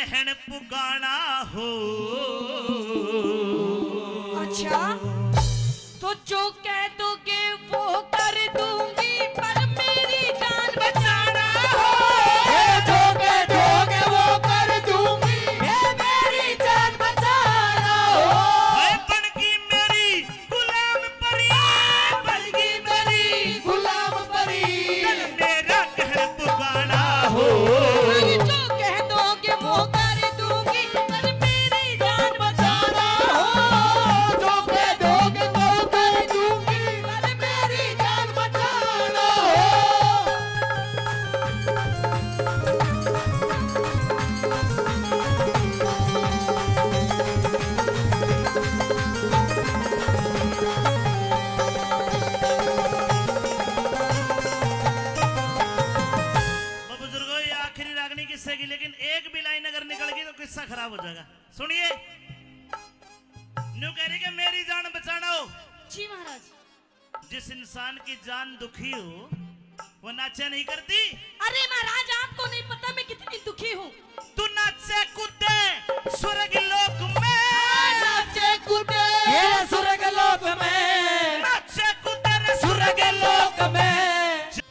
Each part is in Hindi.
कहन पुगाना हो। अच्छा तो जो कह दोगे वो कर दूंगी, पर मेरी जान बचाना हो। जो कह दोगे वो कर दूंगी, मेरी जान बचाना हो। बनगी मेरी गुलाम परी, बनगी मेरी गुलाम परी, मेरा कहन पुगाना हो। जो कह दोगे वो कर दूंगी, पर मेरी जान बचाना हो। जो कह दोगे वो कर दूंगी, पर मेरी जान बचाना हो। बुजुर्गों ये आखिरी रागनी किस्से की, लेकिन एक भी लाइन अगर निकल गई तो किस्सा खराब हो जाएगा। सुनिए, न्यू कह रही कि मेरी जान बचाना हो। जी महाराज। जिस इंसान की जान दुखी हो वो नाचे नहीं करती। अरे महाराज आपको नहीं पता मैं कितनी दुखी हूँ। तू नाचे कूदे स्वर्ग लोक में, नाचे कूदे ये स्वर्ग लोक में, नाचे कूदे रे स्वर्ग लोक में,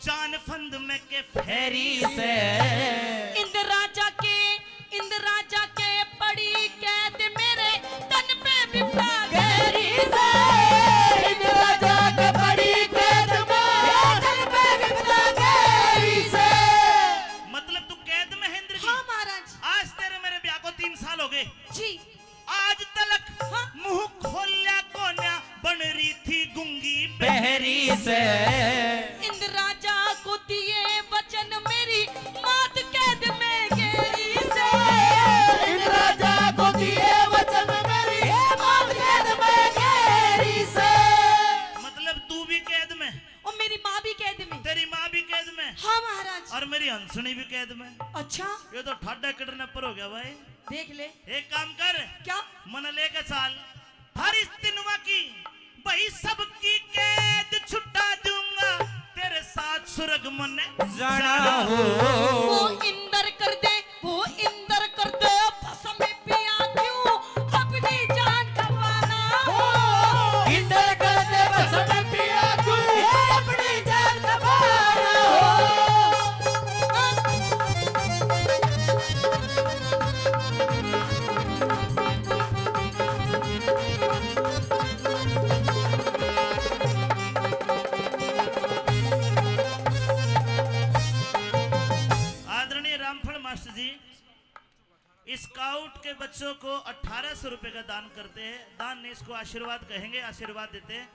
जान फंद में के फेरी से। इंद्र राजा के पड़ी कैद मेरे तन पे बिपता गहरी से। इंद्र राजा के बड़ी कैद में, तन पे बिपता गहरी से। मतलब तू कैद में है इंद्र की। हाँ महाराज। आज तेरे मेरे ब्याह को 3 साल हो गए। जी आज तलक हाँ। मुंह खोलिया कोन्या बन रही थी गुंगी बहरी से। इंद्र राजा को दिए वचन मेरी मात कैद में गहरी से। इंद्र राजा को दिए वचन मेरी मात कैद में गहरी से। मतलब तू भी कैद में, और मेरी माँ भी कैद में। तेरी माँ भी कैद में, हाँ महाराज। और मेरी हंसनी भी कैद में। अच्छा ये तो ठाडा किडनैपर हो गया भाई। देख ले। एक काम कर, क्या? मन लेके चाल, हर इस दिनवा की भाई सबकी कैद छुटा दूंगा, तेरे साथ स्वर्ग मन जाना हो। वो इंदर कर दे, वो इंदर कर दे, बस में पिया क्यों अपनी जान गंवाना हो। इंद्र कर दे बस में पिया तू, अपनी जान गंवाना हो। आदरणीय रामफल मास्टर जी स्काउट के बच्चों को 1800 रुपए का दान करते हैं। दान नहीं, इसको आशीर्वाद कहेंगे, आशीर्वाद देते हैं।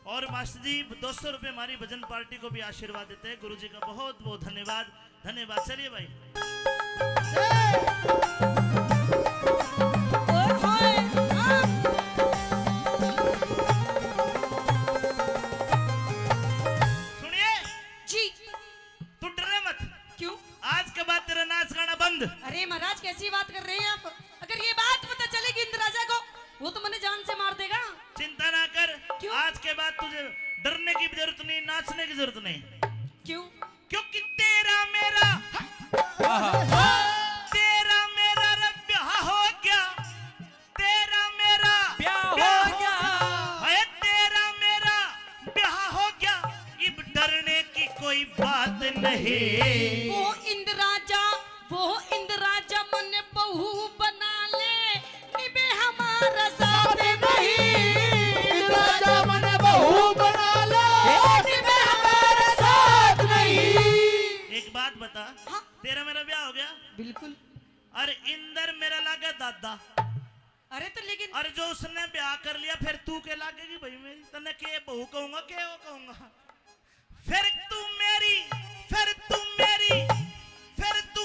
और मास्टर जी 200 रुपए हमारी भजन पार्टी को भी आशीर्वाद देते हैं। गुरु जी का बहुत बहुत धन्यवाद। धन्यवाद। चलिए भाई। ओए होए, हाँ। सुनिए, जी तू डरे मत। क्यों? आज के बाद तेरा नाच गाना बंद। अरे महाराज कैसी बात कर रहे हैं आप? अगर ये बात पता चलेगी इंद्र राजा को, वो तो मुझे जान से मार देगा। चिंता ना कर। क्यों? आज के बाद तुझे डरने की जरूरत नहीं, नाचने की जरूरत नहीं। क्यों? क्योंकि तेरा मेरा रे ब्याह हो गया, तेरा मेरा ब्याह हो गया, है तेरा मेरा ब्याह हो गया। अब डरने की कोई बात नहीं। वो इंद्र राजा मन बहू बना ले, निभे हमारा साथ नहीं। इंद्र राजा मन बहू बना ले, निभे हमारा साथ नहीं। एक बात बता, हाँ। तेरा मेरा ब्याह हो गया, बिल्कुल। और इंदर मेरा लागे दादा। अरे तो लेकिन और जो उसने ब्याह कर लिया फिर तू के लागेगी भाई मेरी। तने के बहू कहूंगा, के वो कहूंगा। फिर तू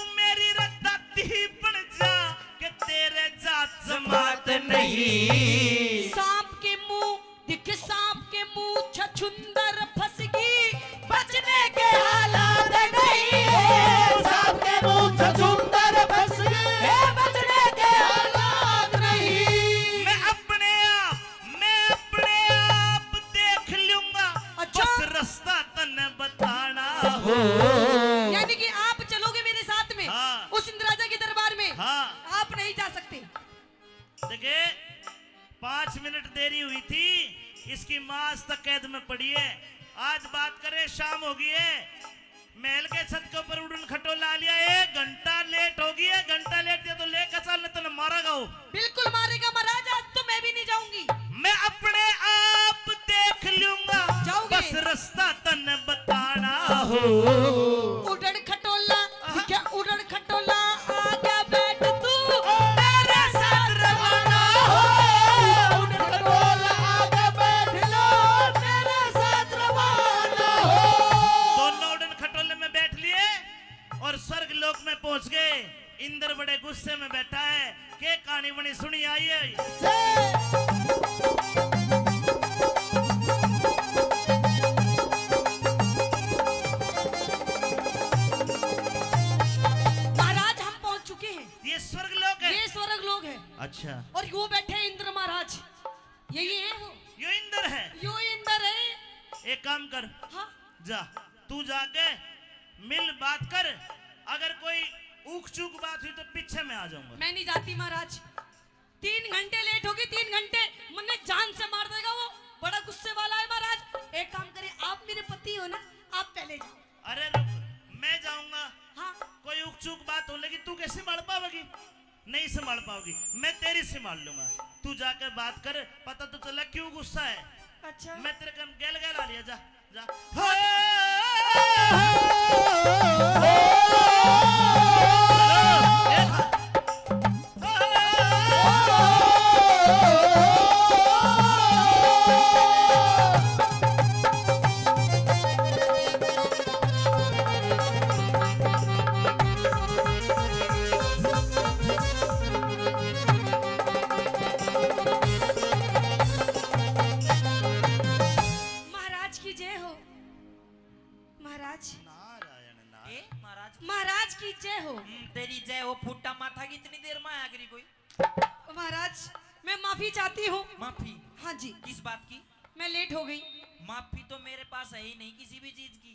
मेरी रद्दाती बन जा कि तेरे जात जमात नहीं। सांप के मुंह दिख, सांप के मुंह छछुंदर फंस गई, बचने के हालात नहीं। सांप के मुंह छछूंदर फंस गए, बचने के हालात नहीं। मैं अपने आप देख लूंगा। अच्छा। बस रास्ता तने बताना हो। यानी कि आप चलोगे मेरे साथ में हाँ। उस इंद्र राजा के दरबार में? हाँ। देखिए 5 मिनट देरी हुई थी, इसकी मां आज तक कैद में पड़ी है। आज बात करें, शाम हो गई है, महल के छत के ऊपर उड़न खटोला लिया, 1 घंटा लेट हो गई है। घंटा लेट दिया तो लेकर चल, नहीं तो न मारेगा वो। बिल्कुल मारेगा महाराज, आज तो मैं भी नहीं जाऊंगी। मैं अपने आप देख लूंगा, जाओगे? बस रास्ता तन बताना हो। उड़न खटोला, क्या उड़न खटोला, आगे बैठ तू मेरे साथ रवाना हो। उड़न खटोला आगे बैठ लो, मेरे साथ रवाना हो। दोनों उड़न खटोले में बैठ लिए और स्वर्ग लोक में पहुंच गए। इंद्र बड़े गुस्से में बैठा है, के कहानी बनी सुनी आई है। महाराज हम पहुंच चुके हैं, ये स्वर्ग लोक है। ये स्वर्ग लोग है अच्छा, और वो बैठे हैं इंद्र महाराज। यही है वो, यो इंद्र है। यो इंद्र है। एक काम कर, हाँ जा तू जाके मिल बात कर, अगर कोई ऊक चूक बात हुई तो पीछे मैं आ जाऊंगा। मैं नहीं जाती महाराज, 3 घंटे लेट होगी, 3 घंटे मुझे जान से मार देगा वो, बड़ा गुस्से वाला है महाराज। एक काम करें, आप मेरे पति हो ना, आप पहले जाओ। अरे रुक, मैं जाऊंगा। हाँ कोई ऊक चूक बात हो लेगी, तू कैसे संभाल पाओगी? नहीं संभाल पाओगी, मैं तेरी संभाल लूंगा। तू जाकर बात कर, पता तो चला क्यों गुस्सा है। अच्छा मैं तेरे कम गैल गैल आ लिया, जा जा। महाराज की जय हो। महाराज, नारायण नारायण। ए महाराज महाराज की जय हो। तेरी जय हो। फुट्टा माथा की इतनी देर में आया करी कोई? महाराज मैं माफी चाहती हूँ। माफी? हाँ जी, किस बात की? मैं लेट हो गई। माफी तो मेरे पास है ही नहीं किसी भी चीज की।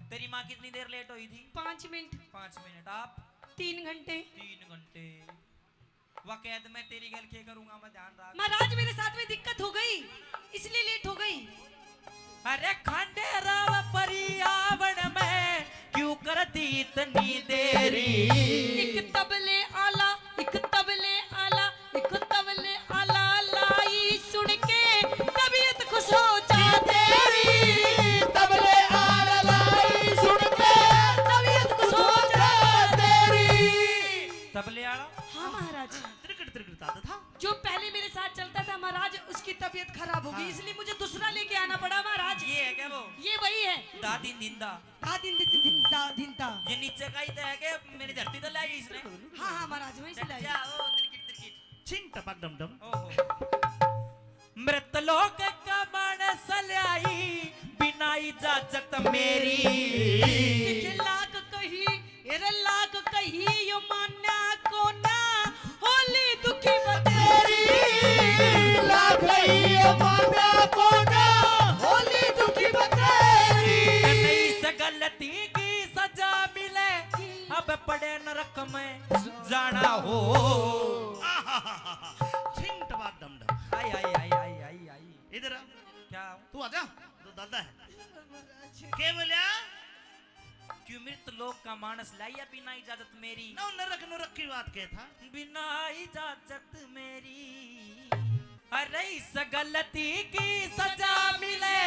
तेरी माँ कितनी देर लेट हुई थी? 5 मिनट, 5 मिनट। आप 3 घंटे। 3 घंटे। वह कैद मैं तेरी गल के करूंगा, मैं ध्यान रख। महाराज मेरे साथ में दिक्कत हो गई, इसलिए लेट हो गई। अरे खंडेराव परियावण में क्यों करती इतनी देरी? एक तबले आला, एक तबले आला, एक तबले आला लाई, सुन के तबीयत खुश हो जा तेरी। तबले आला लाई, सुन के तबीयत खुश हो जा तेरी। तबले आड़ा? हाँ महाराज, त्रिकट त्रिकट आता था। जो पहले मेरे साथ चलता था महाराज, उसकी तबीयत खराब हो गई, इसलिए मुझे दूसरा लेके आना पड़ा महाराज। ये है क्या वो? ये वही है। दादीन दिंदा? दिनता। ये नीचे का ही तो है कि मेरी धरती तो लाई इसने? हाँ हाँ महाराज, वही से लाई। जाओ त्रिकिट त्रिकिट। छिंग टपक डम डम। ओहो। मृतलोक का मानस लाई बिना इजाजत मेरी। ये लाख कही, एरे लाख कही, यो मान्या को ना, होली दुखी बतेरी। लाख ही माता को ना, होली दुखी बतेरी। इस गलती की सजा मिले, अब पड़े नरक में जाना हो। छिंग टपक डम डम। आई आई आई आई आई आई। इधर आ, क्या? तू आजा, तो दादा है। क्या बोलिया? क्यों मृत लोक का मानस लाइया बिना इजाजत मेरी? नौ नरक की बात क्या था? बिना इजाजत मेरी। अरे इस गलती की सजा मिले,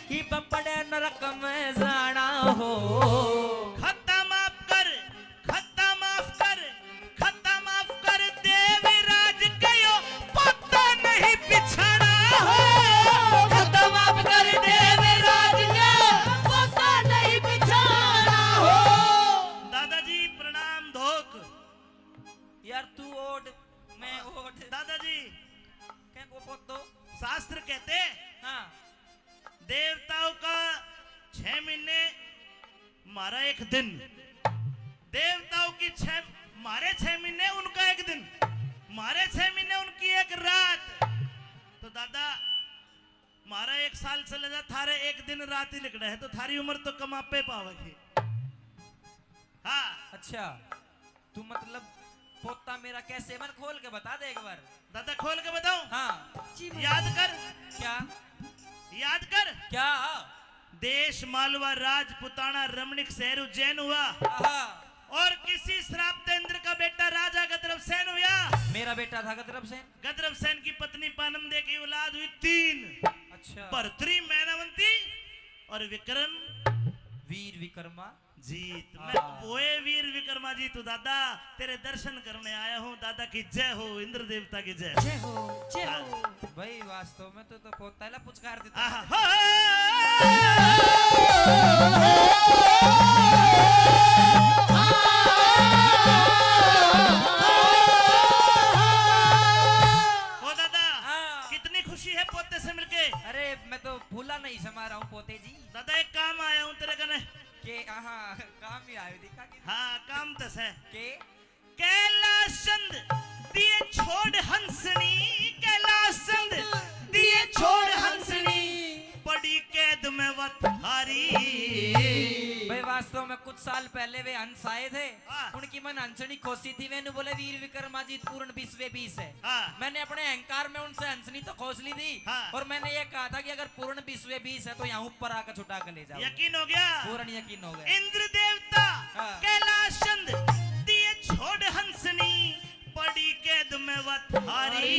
ही बपड़े नरक में जाना हो। खत्ता माफ कर, खत्ता माफ कर, खत्ता माफ कर, देवराज कयो पता नहीं बिछड़ा हो। खत्म आप कर देवराज के, पता नहीं बिछाना हो। दादाजी प्रणाम धोक। यार तू ओढ़, मैं ओढ़। दादाजी क्या को पोत दो? शास्त्र कहते हाँ। देवताओं का 6 महीने, मारा 1 दिन। देवताओं की मारे 6 महीने, उनका 1 दिन। मारे 6 महीने, उनकी 1 रात। तो दादा मारा 1 साल चले जा, थारे 1 दिन रात ही लिखना है, तो थारी उम्र तो कम आप पे पाओगी। हाँ अच्छा तू मतलब पोता मेरा कैसे मन खोल के बता दे एक बार। दादा खोल के बताऊं? हाँ जी याद कर, क्या याद कर। क्या? देश मालवा राजपुताना रमणीक शहर उज्जैन हुआ आहा, और किसी श्राप्तेंद्र का बेटा राजा गद्रवसेन हुआ। मेरा बेटा था गद्रवसेन। गद्रवसेन की पत्नी पानमदे की औलाद हुई 3, अच्छा, भर्तरी, मैनावंती और विक्रम वीर विक्रमा जीत। मैं वोए वीर विक्रमा जी तू दादा तेरे दर्शन करने आया हूँ। दादा की जय हो, इंद्र देवता की जय। जय हो जय हो। भाई वास्तव में तो पोता ला पुचकार देता। आहा, ओ दादा हाँ। कितनी खुशी है पोते से मिलके। अरे मैं तो भूला नहीं समा रहा हूँ पोते जी दादा एक काम आया हूँ तेरे कने। के हाँ काम ही आयो दिखा कि हाँ काम तस है। के कैलाश चंद दिए छोड़ हंसनी, कैलाश चंद दिए छोड़ हंसनी, पड़ी कैद में वत हारी। भाई वास्तव में कुछ साल पहले वे हंस आए थे। हाँ। उनकी मन हंसनी खोसी थी। मैंने बोले वीर विक्रमाजीत पूर्ण 20 है। हाँ। मैंने अपने अहंकार में उनसे हंसनी तो खोस ली थी। हाँ। और मैंने ये कहा था कि अगर पूर्ण 20 है तो यहाँ ऊपर आकर छुटा कर ले जाओ। यकीन हो गया? पूर्ण यकीन हो गया। इंद्र देवता हाँ। कैलाश चंद दिए छोड़ हंसनी, पड़ी कैद में वत हारी।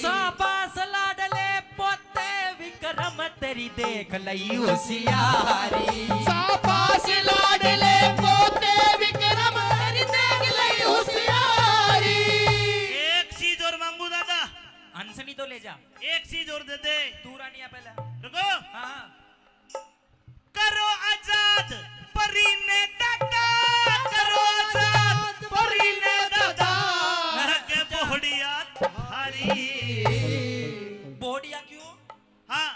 शाबाश लाडले पोते विक्रम तेरी देख लई होशियारी। शाबाश लाडले पोते विक्रम तेरी देख लई होशियारी। एक चीज और मांगू दादा, हंसनी तो ले जा। एक चीज और दे दे। तू रानिया पहले। रुको। हाँ करो आजाद परी ने दादा, करो आजाद परी ने दादा, के बोहड़िया थारी। बोडिया क्यों? हाँ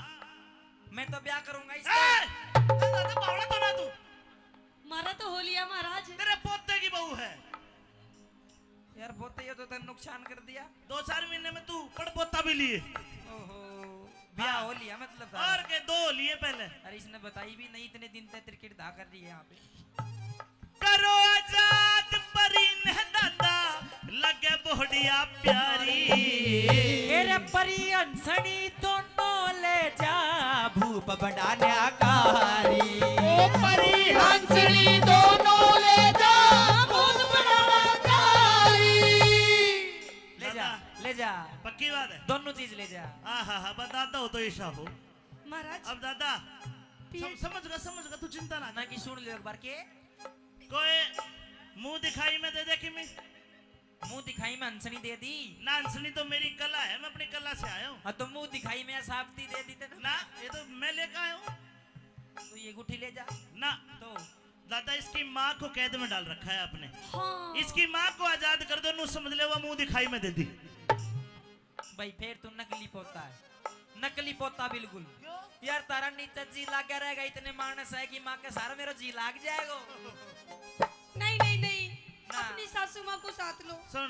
मैं तो ब्याह करूंगा ए! इसका। दादा बावड़ा तो ना तू, मारा तो हो लिया महाराज। तेरे पोते की बहू है। यार पोते ये तो तेरे नुकसान कर दिया। 2-4 महीने में तू बड़ पोता भी लिए। ओहो ब्याह हो लिया मतलब था। और के 2 लिए पहले। अरे इसने बताई भी नहीं इतने दिन तक क्रिकेट धा कर रही है यहाँ पे। करो आजाद परी ने दादा, लगे बोहड़िया प्यारी। तेरे परी हंसनी दोनों ले जा भूप बढ़ाने आकारी। ओ परी हंसनी दोनों ले जा भूत बनाकारी। ले जा ले जा पक्की बात है। दोनों चीज ले जा। हाँ बताता हो तो ईशा हो। महाराज अब दादा समझ गा तू चिंता ना ना कि सुन ले एक बार के कोई मुंह दिखाई में दे दे कि मैं मुंह दिखाई में हंसनी दे दी नांसनी तो मेरी कला है, मैं अपनी कला से आया हूँ हाँ तो मुंह दिखाई में साफ्ती दे दी तेरे ना। ये तो मैं लेकर आया हूँ तो ये गुठी ले जा ना। तो दादा इसकी माँ को कैद में डाल रखा है आपने। हाँ इसकी माँ को आजाद कर दो, नू समझ ले वो मुंह दिखाई में दे दी। भाई फिर तू नकली पोता है। नकली पोता बिल्कुल। यार तारा नीचे जी लाग रहेगा। इतने मानस है कि माँ के सारा मेरा जी लाग जाएगा। नहीं नहीं नहीं, ना। अपनी सासू माँ को साथ लो। सुन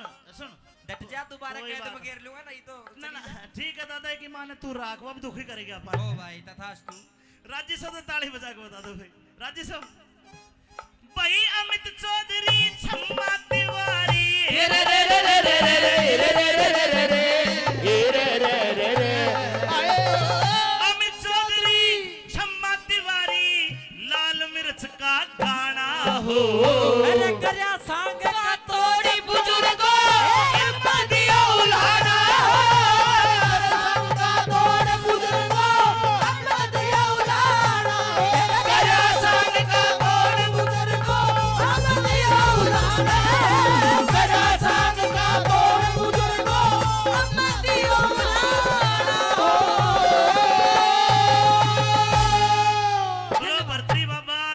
डट जा दोबारा कोई कैद बात में घेर लूंगा नहीं तो ना चली जा। ठीक है दादा की माँ ने तू राख अब दुखी करेगी अपन। ओ भाई तथास्तु। राज्य सब ताली बजा के बता दो भाई। राज्य सब भाई अमित चौधरी, छम्मा तिवारी। रे रे रे रे रे रे रे रे रे रे रे रे